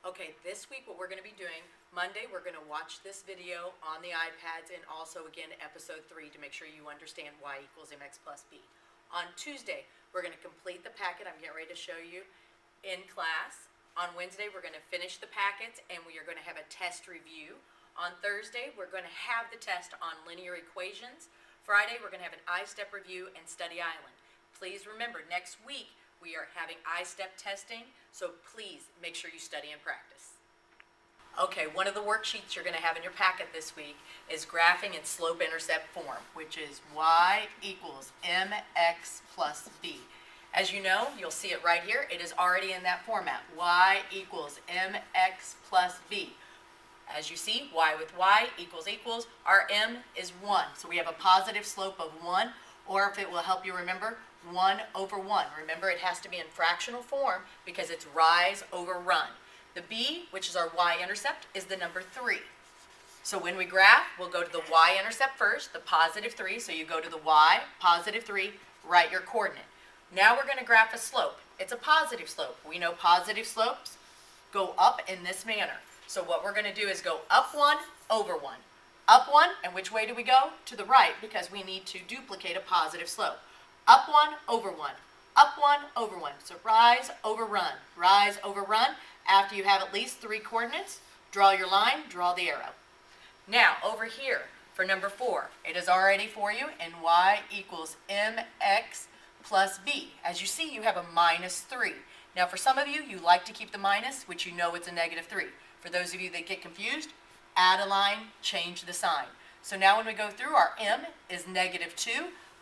Okay, this week what we're going to be doing, Monday we're going to watch this video on the iPads and also again episode 3 to make sure you understand y equals mx plus b. On Tuesday we're going to complete the packet I'm getting ready to show you in class. On Wednesday we're going to finish the packets and we are going to have a test review. On Thursday we're going to have the test on linear equations. Friday we're going to have an I-step review and study island. Please remember, next week we are having I-step testing, so please make sure you study and practice. Okay, one of the worksheets you're going to have in your packet this week is graphing in slope-intercept form, which is y equals mx plus b. As you know, you'll see it right here. It is already in that format. Y equals mx plus b. As you see, y with y equals, our m is 1. So we have a positive slope of 1, or if it will help you remember, 1 over 1. Remember, it has to be in fractional form because it's rise over run. The b, which is our y-intercept, is the number 3. So when we graph, we'll go to the y-intercept first, the positive 3. So you go to the y, positive 3, write your coordinate. Now we're going to graph a slope. It's a positive slope. We know positive slopes go up in this manner. So what we're going to do is go up 1, over 1. Up 1, and which way do we go? To the right, because we need to duplicate a positive slope. Up 1, over 1. Up 1, over 1. So rise, over, run. Rise, over, run. After you have at least 3 coordinates, draw your line, draw the arrow. Now, over here, for number 4, it is already for you, and y equals mx plus b. As you see, you have a minus 3. Now, for some of you, you like to keep the minus, which you know it's a negative 3. For those of you that get confused, add a line, change the sign. So now when we go through, our m is negative 2.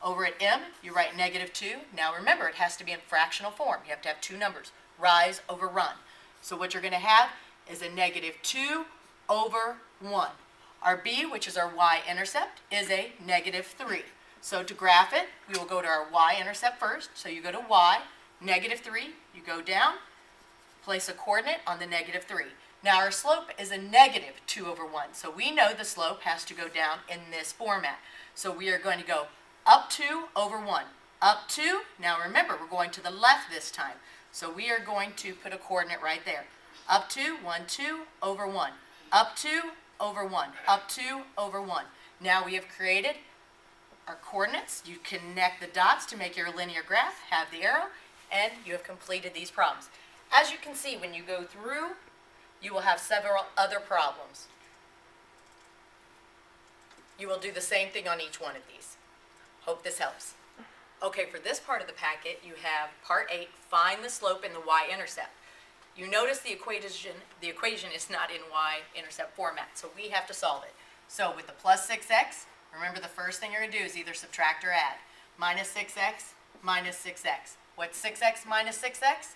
Over at m, you write negative 2. Now remember, it has to be in fractional form. You have to have 2 numbers. Rise over run. So what you're going to have is a negative 2 over 1. Our b, which is our y-intercept, is a negative 3. So to graph it, we will go to our y-intercept first. So you go to y, negative 3. You go down, place a coordinate on the negative 3. Now our slope is a negative 2 over 1. So we know the slope has to go down in this format. So we are going to go up 2 over 1. Up 2. Now remember, we're going to the left this time. So we are going to put a coordinate right there. Up 2, 1, 2, over 1. Up 2, over 1. Up 2, over 1. Now we have created our coordinates. You connect the dots to make your linear graph, have the arrow, and you have completed these problems. As you can see, when you go through, you will have several other problems. You will do the same thing on each one of these. Hope this helps. Okay, for this part of the packet, you have part 8, find the slope in the y-intercept. You notice the equation is not in y-intercept format, so we have to solve it. So with the plus 6x, remember the first thing you're going to do is either subtract or add. Minus 6x, minus 6x. What's 6x minus 6x?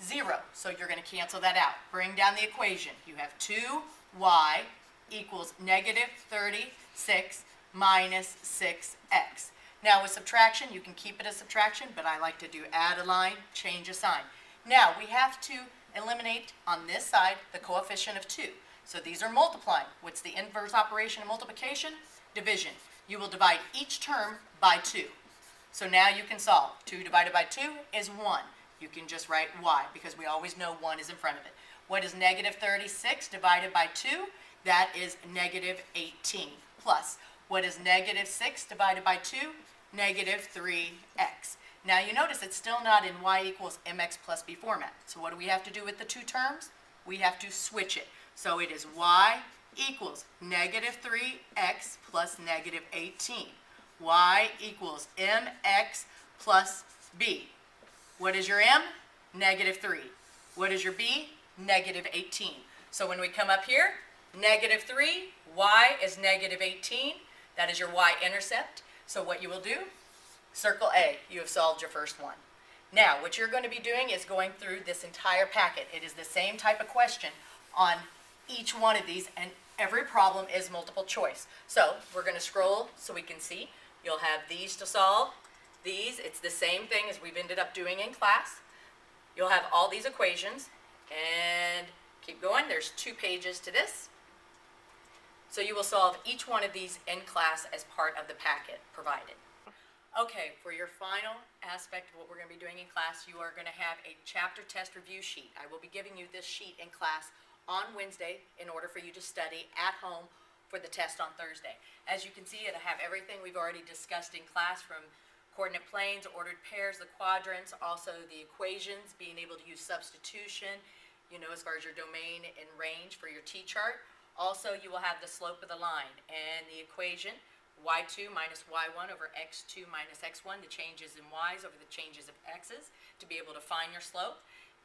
0. So you're going to cancel that out. Bring down the equation. You have 2y equals negative 36 minus 6x. Now with subtraction, you can keep it as subtraction, but I like to do add a line, change a sign. Now we have to eliminate on this side the coefficient of 2. So these are multiplying. What's the inverse operation of multiplication? Division. You will divide each term by 2. So now you can solve. 2 divided by 2 is 1. You can just write y because we always know 1 is in front of it. What is negative 36 divided by 2? That is negative 18 plus. What is negative 6 divided by 2? Negative 3x. Now you notice it's still not in y equals mx plus b format. So what do we have to do with the 2 terms? We have to switch it. So it is y equals negative 3x plus negative 18. Y equals mx plus b. What is your m? Negative 3. What is your b? Negative 18. So when we come up here, negative 3, y is negative 18. That is your y-intercept. So what you will do, circle A. You have solved your first one. Now, what you're going to be doing is going through this entire packet. It is the same type of question on each one of these, and every problem is multiple choice. So we're going to scroll so we can see. You'll have these to solve. These, it's the same thing as we've ended up doing in class. You'll have all these equations, and keep going. There's 2 pages to this. So you will solve each one of these in class as part of the packet provided. Okay, for your final aspect of what we're going to be doing in class, you are going to have a chapter test review sheet. I will be giving you this sheet in class on Wednesday in order for you to study at home for the test on Thursday. As you can see, it'll have everything we've already discussed in class, from coordinate planes, ordered pairs, the quadrants, also the equations, being able to use substitution, as far as your domain and range for your t-chart. Also, you will have the slope of the line and the equation, y2 minus y1 over x2 minus x1, the changes in y's over the changes of x's, to be able to find your slope.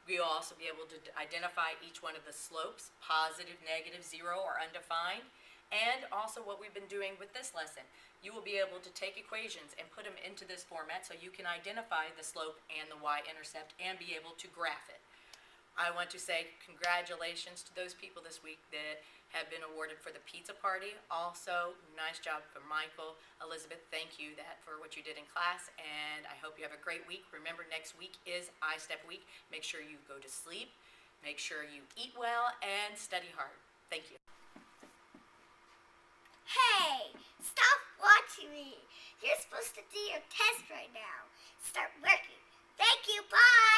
We'll also be able to identify each one of the slopes, positive, negative, zero, or undefined. And also what we've been doing with this lesson, you will be able to take equations and put them into this format so you can identify the slope and the y-intercept and be able to graph it. I want to say congratulations to those people this week that have been awarded for the pizza party. Also, nice job for Michael. Elizabeth, thank you for what you did in class, and I hope you have a great week. Remember, next week is I-STEP week. Make sure you go to sleep, make sure you eat well, and study hard. Thank you. Hey, stop watching me. You're supposed to do your test right now. Start working. Thank you, bye.